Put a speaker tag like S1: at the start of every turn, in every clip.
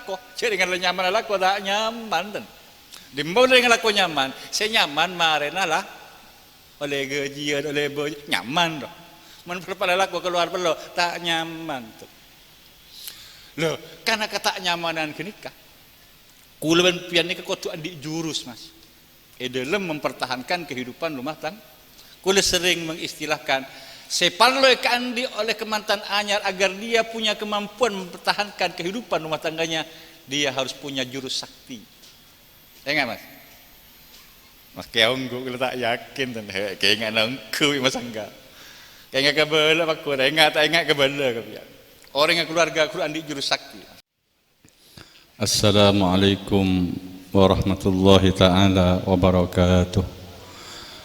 S1: lako. Jadi dengan nyaman lako tak nyaman ten. Dimau dengan lako nyaman, saya nyaman marena lah. Oleh gajian, oleh boy nyaman doh. Men perpala lako keluar pelo tak nyaman tuh. Loh, karena kata nyamanan kenikah. Kulaban pian ni kekotuan di jurus mas. Dalam mempertahankan kehidupan rumah tangga. Kula sering mengistilahkan sepaloi kandi oleh kemantan anyar agar dia punya kemampuan mempertahankan kehidupan rumah tangganya, dia harus punya jurus sakti. Enggak mas? Mas keong gue tak yakin dan kayak enggak nangku mas enggak. Kayak enggak kebela pak gue, enggak kebela kebiar. Orang yang keluarga Quran di jurus sakti.
S2: Assalamualaikum warahmatullahi ta'ala wabarakatuh.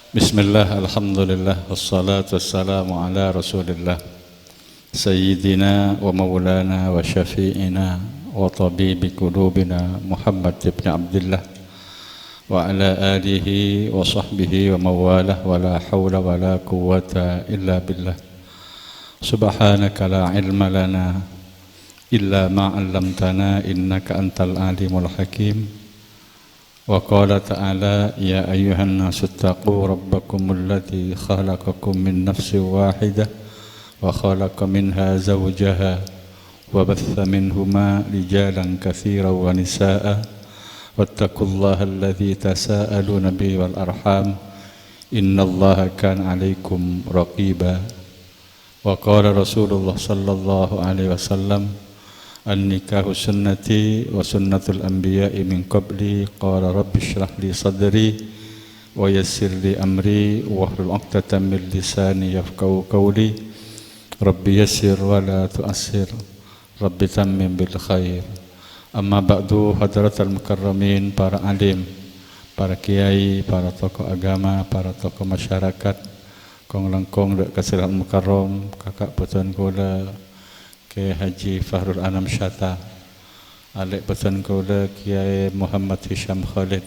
S2: Bismillah, alhamdulillah, wassalatu wassalamu ala rasulillah Sayyidina wa maulana wa syafi'ina wa tabibi qulubina Muhammad ibn Abdullah wa ala alihi wa sahbihi wa mawalah wa la hawla wa la quwwata illa billah. Subhanaka la ilma lana illa ma 'allamtana innaka antal alimul hakim. Wa qala ta'ala ya ayyuhan nasu taqu rabbakum alladhi khalaqakum min nafsin wahidah wa khalaqa minha zawjaha wa batha minhuma rijalan katsiran wa nisaa'a wattaqullaha alladhi tasaaluna bihi wal arham innallaha kana 'alaikum raqiba. Wa qala Rasulullah sallallahu alaihi wasallam an-nikahu sunnati wa sunnatul anbiya'i min qabli. Qala rabbi shrah li sadri wa yassir li amri wahlul 'uqdatam min lisani yafqahu qawli. Rabbi yassir wa la tu'assir, rabbi tammim bil khair. Amma ba'du, hadratal mukarramin, para alim, para kiai, para tokoh agama, para tokoh masyarakat, kong langkong dek kasirah mukarram, kakak putuan kula Kiai Haji Fahrul Anam Syata, Alik pesan kula Kiai Muhammad Hisham Khalid,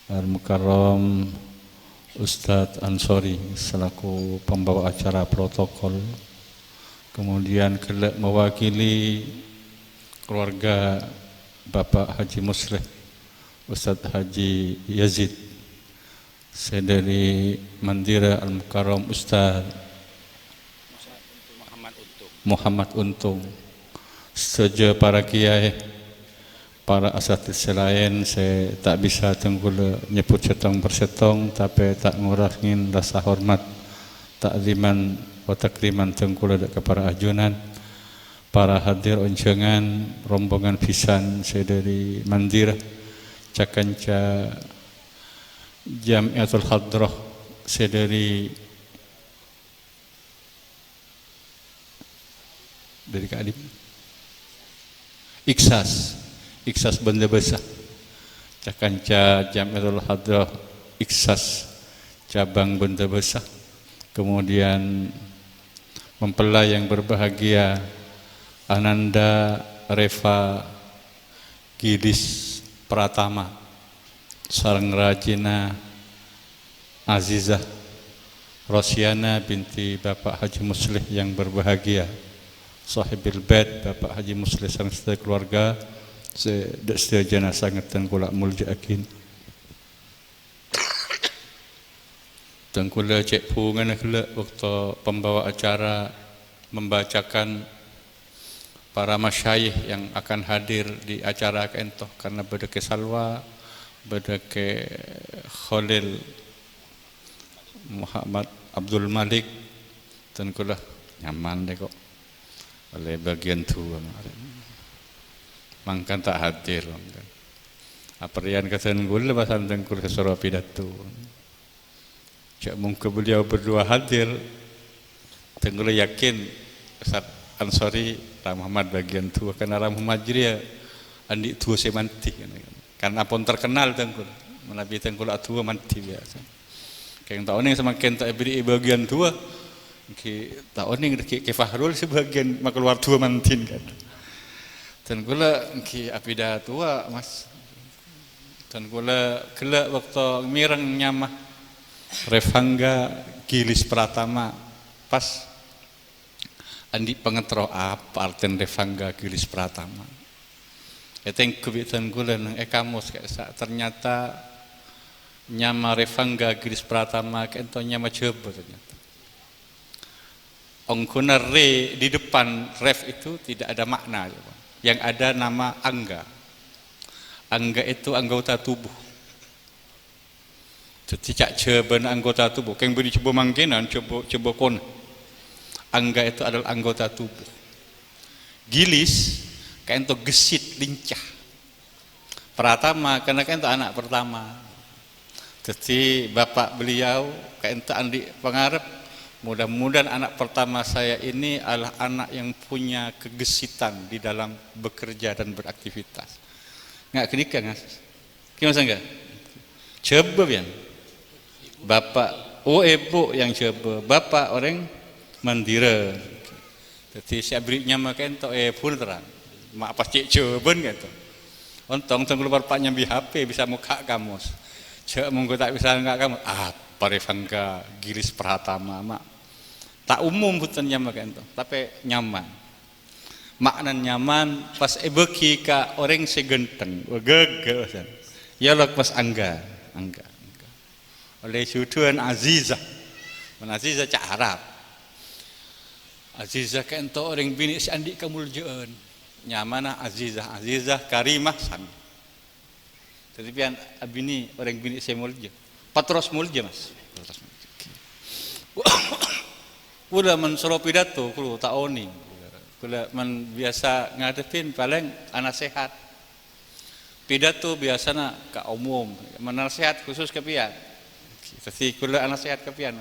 S2: Al-Mukarram Ustadz Ansori selaku pembawa acara protokol, kemudian kelak mewakili keluarga Bapak Haji Musleh Ustadz Haji Yazid, saya dari Mandira Al-Mukarram Ustadz Muhammad Untung, saja para kiai, para asatidz lain, saya tak bisa tenggula nyebut setong persetong, tapi tak ngurangin rasa hormat, takliman wa takliman tenggula kepada ajunan, para hadir unjangan rombongan pisan saya dari Mandira, Cakanca Jamiatul Hadrah, saya dari Kadip Iksas Banda Besar, Cakanca Jamiatul Hadrah Iksas cabang Banda Besar, kemudian mempelai yang berbahagia Ananda Reva Gilis Pratama, sareng rajina Azizah Rosiana binti Bapak Haji Muslih yang berbahagia, Sahibil Bait Bapak Haji Muslih sareng sedaya keluarga, sedaya jenazah ngeten kula muljaakin. Tengkula cek pungan kelak waktu pembawa acara membacakan para masyayikh yang akan hadir di acara kentoh, karena bedeke Salwa, bedeke Khalil Muhammad Abdul Malik, tengkula nyaman deh kok oleh bagian tua mangkan tak hadir mangkan aparian kesen gula pasan tengkul kesuruh pidato cak mungkin beliau berdua hadir, tengkul yakin Ustaz Ansori Ram Muhammad bagian tua, karena Ram Muhammad dia andi tua semanti kan apun terkenal tengkul menabi tengkul tua manti biasa kayak tahun ini semakin tak beri bagian tua tahun ini ke Fahrul sebagian mak keluar tua mantin kan. Dan gula ki apida tua mas. Dan gula kelak waktu mireng nyamah Revangga Gilis Pratama pas andi pengetro apa artian Revangga Gilis Pratama. Keteng kubitan gula nang kamus kayak ternyata nyama Revangga Gilis Pratama kento nyama coba ternyata. Ongkuna re di depan ref itu tidak ada makna, yang ada nama Angga. Angga itu anggota tubuh. Jadi cak coba anggota tubuh. Keng beri coba mangkinan coba kon. Angga itu adalah anggota tubuh. Gilis kento gesit lincah. Pratama karena kento anak pertama. Jadi bapak beliau kento andi pengarep. Mudah-mudahan anak pertama saya ini adalah anak yang punya kegesitan di dalam bekerja dan beraktivitas. Nggak kenikah nggak? Gimana enggak? Coba ya. Bapak, ibu yang coba. Bapak orang mandira. Jadi saya berinya makan to full terang. Mak pas cek coba gitu. Untung keluar pak nyambi HP bisa muka kamu. Cek monggo tak bisa enggak kamu. Revangga Gilis Pratama mak tak umum bukan nyaman kan tuh tapi nyaman makna nyaman pas beki ka orang segenteng gegel ya lok pas angga oleh suduan Azizah cak Arab Azizah kan tuh orang bini si andi kamuljaan nyaman Azizah karimah sami jadi pian abini orang bini si mulja Patros mulja mas. Udah mensoro pidato kulo taoni. Kulo man biasa ngadepin paling anak sehat. Pidato biasana ka umum, menasehat khusus ke pian. Jadi kulo anak sehat ke pian.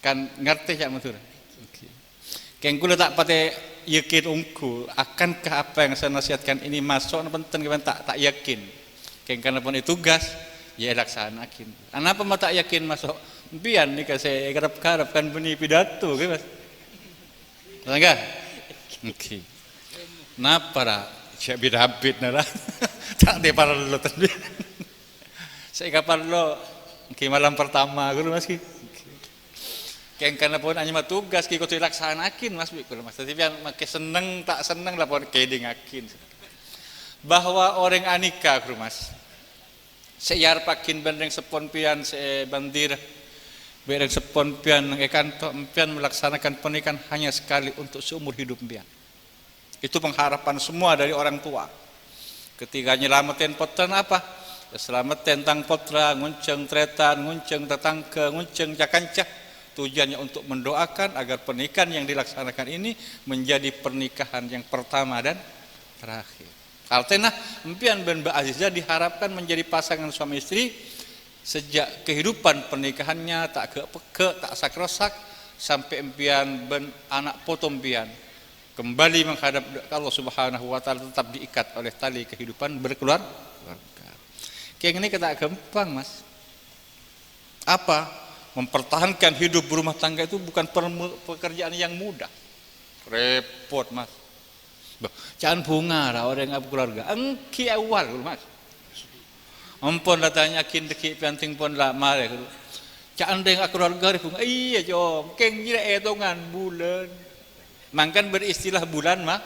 S2: Kan ngerti cak matur. Keng kulo tak pate yakin unggul akankah apa yang saya nasihatkan ini masuk penting tak yakin. Keng karena pun itu tugas ya laksanakin. Kenapa mata yakin masuk pian nih saya garap kan benih pidato gitu mas. Enggak? Oke. Napa ra? Siap bidabit nara. Tak de parlo tadi. Saya kapal lo malam pertama guru mas ki. Keng karena pun hanya tugas ki kudu laksanakin mas guru mas. Tapi pian make seneng tak seneng lapor kedingakin. Bahwa orang anika guru mas. Seyar pakin bandeng sepon pian se bandir bereng sepon pian nang ekanto pian melaksanakan pernikahan hanya sekali untuk seumur hidup pian. Itu pengharapan semua dari orang tua. Ketika nyelamatin potran apa? Selamatin tang potra, ngunceng tretan, ngunceng tetangga, ngunceng cakancah. Tujuannya untuk mendoakan agar pernikahan yang dilaksanakan ini menjadi pernikahan yang pertama dan terakhir. Altenah empian ben Mbak Azizah diharapkan menjadi pasangan suami istri sejak kehidupan pernikahannya tak kepeke tak sakrosak sampai empian ben anak potom pian kembali menghadap Allah Subhanahu wa taala tetap diikat oleh tali kehidupan berkeluarga. Kayak ini kita gampang mas. Apa? Mempertahankan hidup berumah tangga itu bukan pekerjaan yang mudah. Repot mas. Jangan bunga lah orang yang keluarga. Engki awal mas. Ampun lah tanya kin deki penting pun lah mare. Jangan dengan keluarga bunga. Iya jom. Keng jira etongan bulan. Mangkan beristilah bulan mah.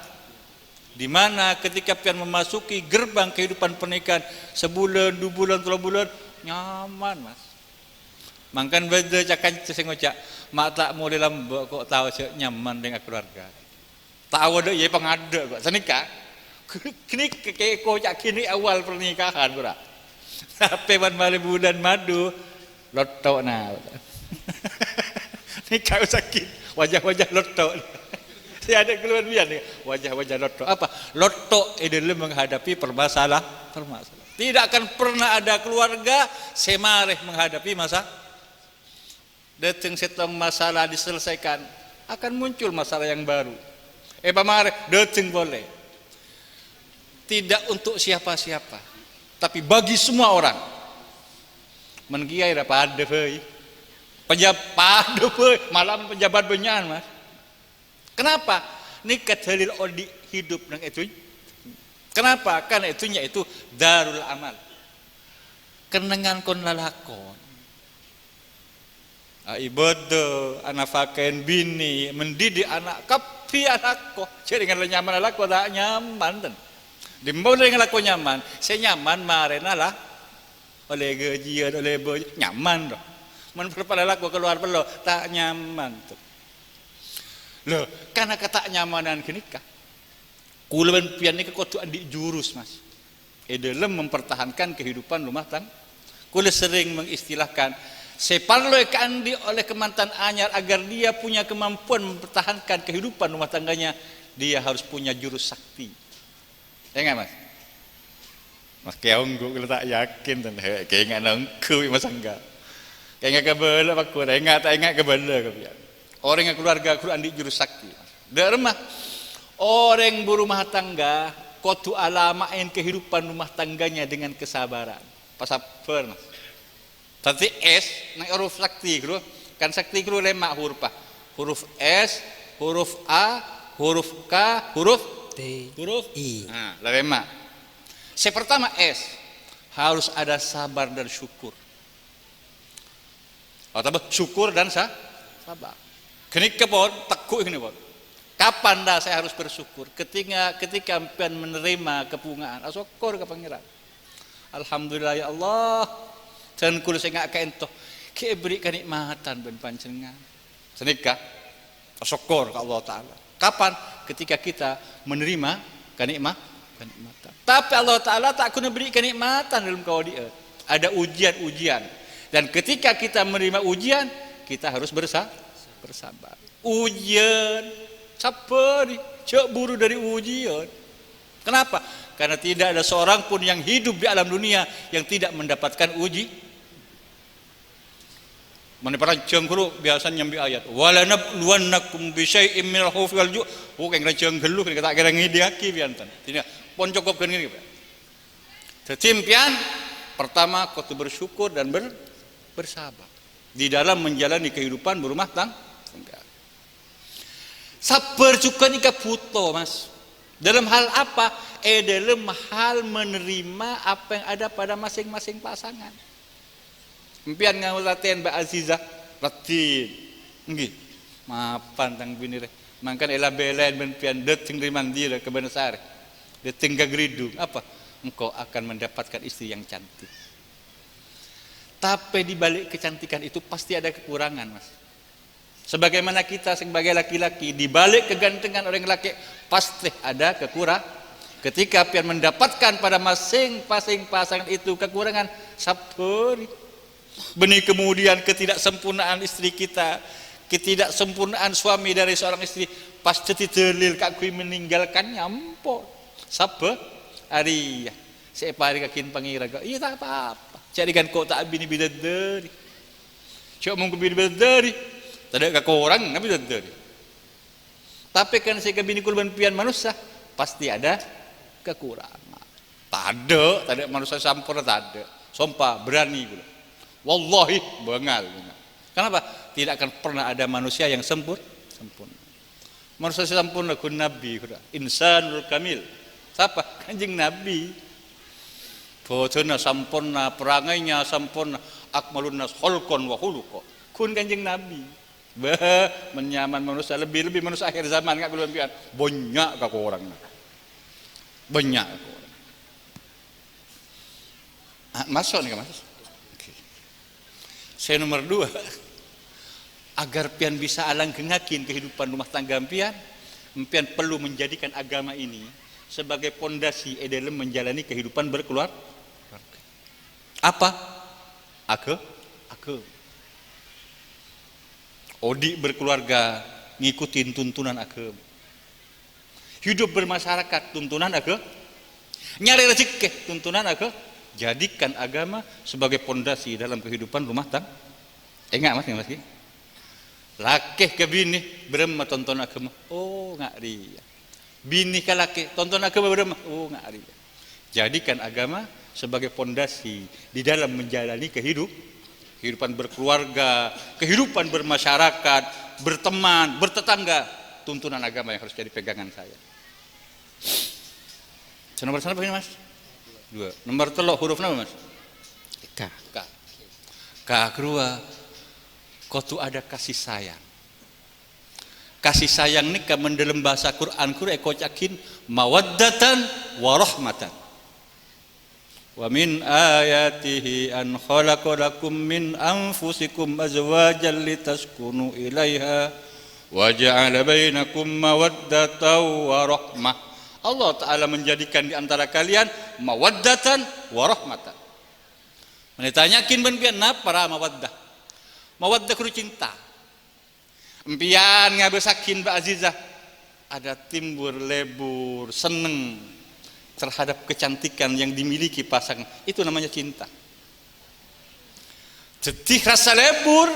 S2: Di mana ketika pian memasuki gerbang kehidupan pernikahan sebulan, 2 bulan, 3 bulan nyaman mas. Mangkan beda cakan sengocak mak tak mau dalam kok tahu nyaman dengan keluarga. Tahu ada ya pengada kok senikah. Kini kayak kocak kini awal pernikahan pura. Sampai malam bulan madu lotok nah. Nikah sakit wajah-wajah lotok. Saya ada keluar biar nih wajah-wajah lotok. Apa? Lotok dalam menghadapi permasalahan. Tidak akan pernah ada keluarga semareh menghadapi masa. Datang setong masalah diselesaikan akan muncul masalah yang baru. Pamareh datang boleh. Tidak untuk siapa-siapa, tapi bagi semua orang. Mengiai dapat ada pejabat malam pejabat benyan mas. Kenapa? Nikah dalil odi hidup nang itu. Kenapa? Karena itunya itu darul amal. Kenangan kon lalakon. Ibadah anak fakir bini mendidik anak kapi anak kok. Jadi dengan nyaman anak kok tak nyaman.
S1: Di mbau dengan laku nyaman, saya nyaman marena lah oleh gajian oleh boy nyaman doh. Men pada laku keluar perlo tak nyaman tuh. Loh, karena kata nyamanan kenikah. Kulaban pian ni kekuatu adik jurus mas. Dalam mempertahankan kehidupan rumah tangga. Kula sering mengistilahkan separloi kandi oleh kemantan anyar agar dia punya kemampuan mempertahankan kehidupan rumah tangganya, dia harus punya jurus sakti. Ya enggak mas? Mas keong gue tak yakin dan kayak enggak nangku mas enggak. Kayak enggak kebela pak gue, enggak tak enggak kebela kebian. Orang yang keluarga Quran di jurus sakti. Dermah orang berumah tangga kotu alamain kehidupan rumah tangganya dengan kesabaran. Pasaper mas. Tadi S nang huruf sakti kru kan sakti kru lemak huruf apa? Huruf S, huruf A, huruf K, huruf I. Nah, lemak. Pertama S harus ada sabar dan syukur. Atau syukur dan sabar. Kenika pun tekuk ini pun. Kapan dah saya harus bersyukur? Ketika pian menerima kepungaan. Syukur ke pangeran. Alhamdulillah ya Allah. Dan kula saya ngak kaentoh. Ki beri kenikmatan ben panjenengan. Senika syukur ke Allah Taala. Kapan? Ketika kita menerima kenikmatan. Tapi Allah Taala tak guna beri kenikmatan dalam kau dia. Ada ujian-ujian. Dan ketika kita menerima ujian, kita harus bersabar. Ujian, sabar, cek buru dari ujian. Kenapa? Karena tidak ada seorang pun yang hidup di alam dunia yang tidak mendapatkan uji. Mana perancang guru biasa nyambi ayat. Wala nabluwannakum bi syai'im minal khaufi wal ju'. Kayak rancang geluh kata kira ngidiaki piantan. Tidak pon cukup kan gini. Setimpian pertama kau bersyukur dan bersabar di dalam menjalani kehidupan berumah tangga. Sabar juga nika puto mas. Dalam hal apa? Dalam hal menerima apa yang ada pada masing-masing pasangan. Impian ngawal latihan Mbak Azizah latihan. Nggih. Mapan tang bini re. Mangkan ela belain ben pian det sing mandi ke Benesar. Det tinggal gridung. Apa? Engkau akan mendapatkan istri yang cantik. Tapi di balik kecantikan itu pasti ada kekurangan, Mas. Sebagaimana kita sebagai laki-laki, di balik kegantengan orang laki pasti ada kekurangan. Ketika pian mendapatkan pada masing-masing pasangan itu kekurangan, sabar. Benih kemudian ketidaksempurnaan istri kita, ketidaksempurnaan suami dari seorang istri, pasti ditelil kak kui meninggalkan nyampol. Sabar. Ari, saya pari kakin pangira. Iya tak apa-apa. Jadikan kau tak bini bidadari. Cuma mau bini bidadari. Tidak kau orang nggak bidadari. Tapi kan saya ke bini kurban pian manusia pasti ada kekurangan. Tak ada manusia sempurna tak ada. Sumpah berani gula. Wallahi bengal. Kenapa? Tidak akan pernah ada manusia yang sempurna. Manusia sempurna kun Nabi. Insanul kamil. Siapa? Kanjeng Nabi. Bojona sempurna, perangainya sempurna, akmalun nas khalqan wa khuluqa. Kun Kanjeng Nabi. Menyaman manusia lebih manusia akhir zaman enggak belum pian. Banyak ka orang. Banyak ka orang. Masuk nih Mas. Okay. Saya nomor 2. Agar pian bisa alangkengakin kehidupan rumah tangga pian perlu menjadikan agama ini sebagai pondasi dalam menjalani kehidupan berkeluarga. Apa? Aku. Odi berkeluarga ngikutin tuntunan agama. Hidup bermasyarakat tuntunan agama. Nyari rezeki tuntunan agama. Jadikan agama sebagai pondasi dalam kehidupan rumah tangga. Enggak Mas? Laki ke bini berema tonton agama. Oh, enggak dia. Bini ke laki tonton agama berema. Oh, enggak dia. Jadikan agama sebagai pondasi di dalam menjalani kehidupan berkeluarga, kehidupan bermasyarakat, berteman, bertetangga. Tuntunan agama yang harus jadi pegangan saya. Nomor sana begini Mas? 2. Nomor 3 huruf nama Mas? K. K kedua, kau tuh ada kasih sayang. Kasih sayang nikah mendalam bahasa Quran eko cakin mawaddatan warahmatan. Wa min ayatihi an khalaqalakum min anfusikum azwajan litaskunu ilaiha wa ja'ala bainakum mawaddatan warahmah. Allah Ta'ala menjadikan di antara kalian mawaddatan warahmatan. Ditanyakin ben pian napa mawaddah? Mawaddah kudu cinta. Empian ngabesakin Mbak Azizah ada timbul lebur seneng terhadap kecantikan yang dimiliki pasangan, itu namanya cinta. Jadi rasa lebur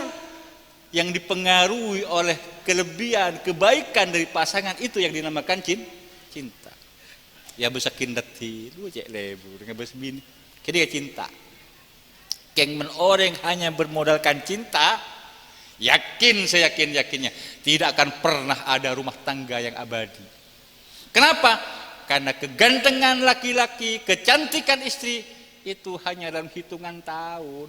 S1: yang dipengaruhi oleh kelebihan kebaikan dari pasangan itu yang dinamakan cinta. Ya besakin dati lu cek lebur ngabes bini jadi cinta. Keng men orang hanya bermodalkan cinta, saya yakinnya tidak akan pernah ada rumah tangga yang abadi. Kenapa? Karena kegantengan laki-laki, kecantikan istri itu hanya dalam hitungan tahun.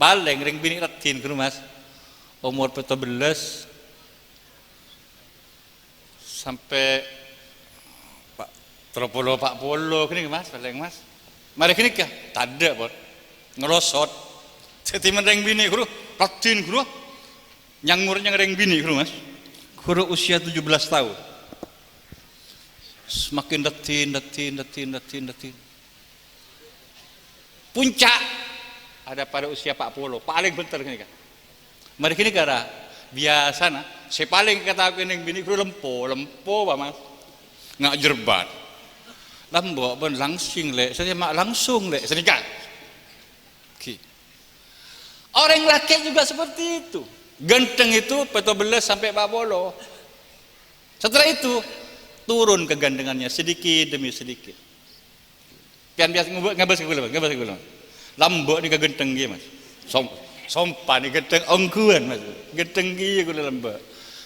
S1: Paling ring bini retin ke Mas, umur 14 sampai 30-40 kini Mas, paling Mas. Mari kini kah? Tada bot, ngerosot. Setiman ring bini guru, retin guru, nyangurnya ring bini guru Mas. Guru usia 17 tahun. Semakin detin. Puncak ada pada usia 40, paling bentar kini kan. Mari kini kara biasa nah, saya paling kata aku yang bini guru lempo Pak Mas, nggak jerbat, lembo ben langsing le, saya mak langsung le, senikah. Orang laki juga seperti itu, ganteng itu 14 sampai 40. Setelah itu turun kegandengannya sedikit demi sedikit. Pian biasa ngabas ke gula. Lambok ni kegenteng dia Mas. Sompan ni genteng ongkuan Mas. Genteng dia gula lambok.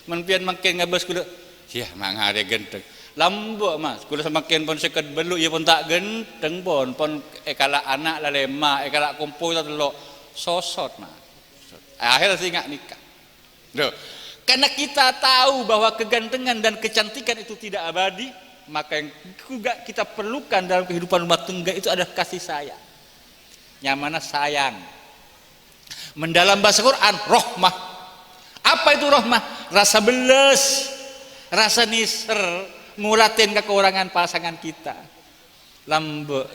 S1: Man pian makin ngabas gula. Sia mang ada genteng. Lambok Mas. Gula semakin pon seked belu ia pun tak genteng pon ekala anak la lema, ekala kumpul telok sosot Mas. Akhirnya singa nikah. Loh. Karena kita tahu bahwa kegantengan dan kecantikan itu tidak abadi, maka yang juga kita perlukan dalam kehidupan rumah tangga itu adalah kasih sayang. Yang mana sayang? Mendalam bahasa Quran, rahmah. Apa itu rahmah? Rasa beles, rasa niser, ngulatin kekurangan pasangan kita. Lambok,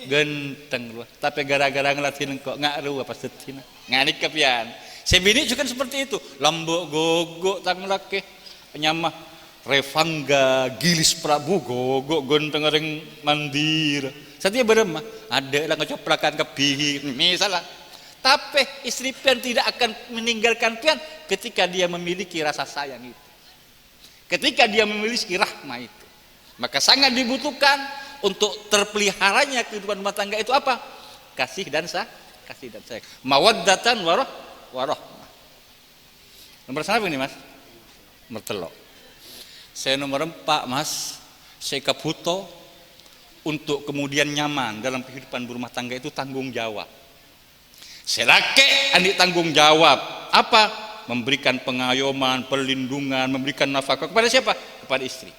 S1: genteng loh. Tapi gara-gara ngelatin kok ngaruh apa setina? Nganik kepian. Sebini juga seperti itu, lambok gogok tang laki, nyamah Revangga, Gilis Prabu gogok genteng ring mandir. Setiap beremah ada lah ngecoplakan kepihi, misalnya. Tapi istri pian tidak akan meninggalkan pian ketika dia memiliki rasa sayang itu, ketika dia memiliki rahmah itu, maka sangat dibutuhkan untuk terpeliharanya kehidupan rumah tangga itu apa? Kasih dan sayang. Mawaddatan warahmah. Nomor berapa ini Mas? Nomor 3. Saya nomor 4 Mas. Saya kabuto untuk kemudian nyaman dalam kehidupan berumah tangga itu tanggung jawab. Saya laki andi tanggung jawab. Apa? Memberikan pengayoman, perlindungan, memberikan nafkah kepada siapa? Kepada istri.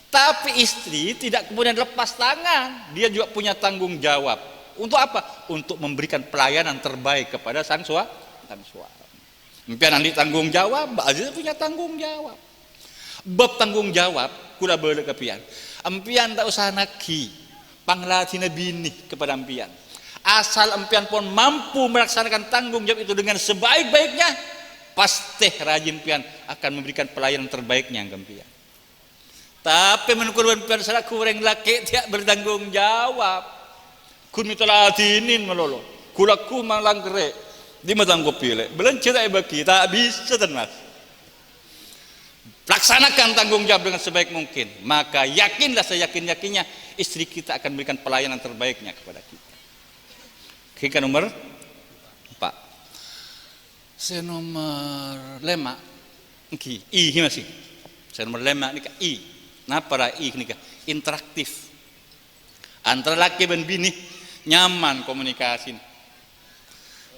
S1: Tapi istri tidak kemudian lepas tangan. Dia juga punya tanggung jawab. Untuk apa? Untuk memberikan pelayanan terbaik kepada sang suami. Empian andi tanggung jawab, Mbak Aziz punya tanggung jawab. Bab tanggung jawab, kula boleh kepian. Empian tak usah naki, panglatina bini kepada empian. Asal empian pun mampu melaksanakan tanggung jawab itu dengan sebaik-baiknya, pasti rajin pian akan memberikan pelayanan terbaiknya ke empian. Tapi menurut empian selaku orang laki tidak bertanggung jawab. Kun mitalatinin melolo, kulaku malang gerek. Di matang kopi le, belum cerita bagi tak bisa Mas. Laksanakan tanggung jawab dengan sebaik mungkin, maka yakinlah seyakin-yakinnya istri kita akan memberikan pelayanan terbaiknya kepada kita. Kita nomor 4. Saya nomor 5. I masih. Saya nomor 5 ni I. Napa I ni interaktif. Antara laki dan bini nyaman komunikasi.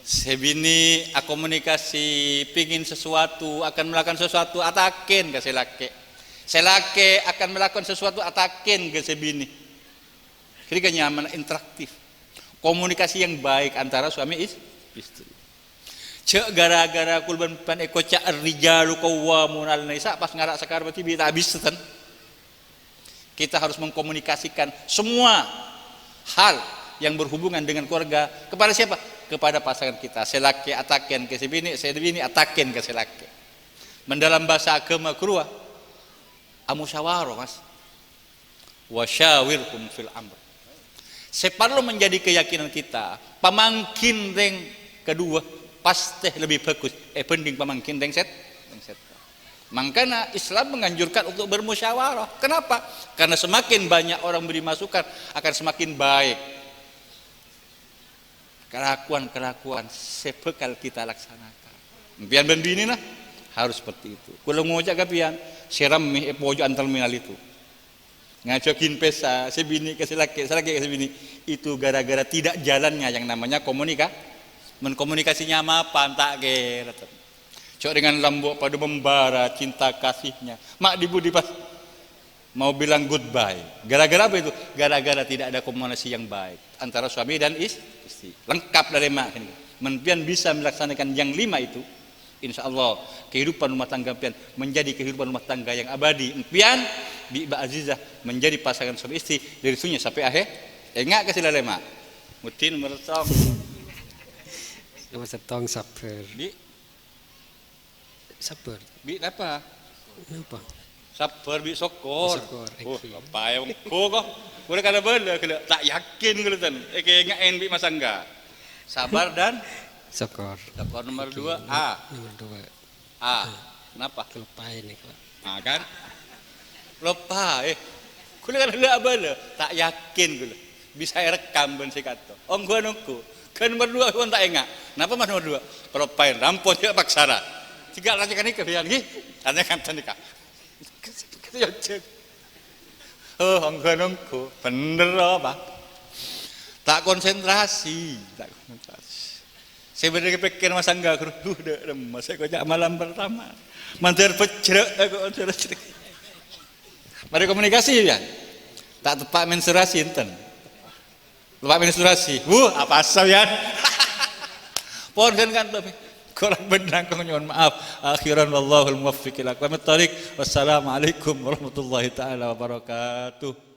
S1: sebini komunikasi pingin sesuatu akan melakukan sesuatu atakin ke selake akan melakukan sesuatu atakin ke sebini. Jadi kenyaman interaktif, komunikasi yang baik antara suami istri. Cek gara-gara kulban pan eko cak rijalu qawwamun 'alan nisa pas ngarak sekar berarti tak habis ten. Kita harus mengkomunikasikan semua hal yang berhubungan dengan keluarga kepada siapa? Kepada pasangan kita. Selaki ataken ke sebini ataken ke selaki. Mendalam bahasa agama kurwa amusyawarah mas. Wasyawirhum fil amr. Seperlu menjadi keyakinan kita, pamangkin ring kedua pasti lebih bagus. Penting pamangkin ring set. Makanya Islam menganjurkan untuk bermusyawarah. Kenapa? Karena semakin banyak orang beri masukan akan semakin baik. Kelakuan sebekal kita laksanakan. Pian bini lah harus seperti itu. Kalau ngojak ke pian, siram pojok terminal itu. Ngacokin pesa, sebini ke selaki ke sebini. Itu gara-gara tidak jalannya yang namanya menkomunikasinya apa tak kira. Cok dengan lambuk pada membara cinta kasihnya. Mak dibudi pas mau bilang goodbye. Gara-gara apa itu? Gara-gara tidak ada komunikasi yang baik antara suami dan istri. Lengkap dari mak ini. Menpian bisa melaksanakan yang 5 itu, insya Allah kehidupan rumah tangga pian menjadi kehidupan rumah tangga yang abadi. Pian Bi'ba Azizah menjadi pasangan suami istri dari sunya sampai akhir. Enggak kasih lele mak. Mutin meretong.
S3: Nomor setong sabar. Sabar.
S1: Bi apa?
S3: Apa?
S1: Sabar bi sokor.
S3: Oh,
S1: apa yang kok? Boleh kada bela tak yakin kalau tan. Kayak ngaen bi masangga. Sabar dan
S3: sokor.
S1: Sokor nomor 2 A.
S3: Nomor 2
S1: A. Kenapa?
S3: Kelupain nih kak.
S1: Nah kan? Lupa kula kada bela tak yakin kula. Bisa rekam ben sikato. Om gua nunggu. Kan nomor 2 pun tak ingat. Kenapa mas nomor 2? Kelupain rampon dia paksara. Tiga lagi kan nikah biar nggih. Tanya kan nikah. Kita cek. Enggak nunggu. Bener apa? Tak konsentrasi. Saya berpikir masa enggak keruh deh. Masa kocak malam pertama. Mantir pecrek aku. Mari komunikasi ya. Tak tepat menstruasi enten. Tepat menstruasi. Apa asal ya? Pon kan tapi kurang benar kau nyuwun maaf. Akhiran wallahul muwaffiq ila aqwamit thoriq. Wassalamualaikum warahmatullahi taala wabarakatuh.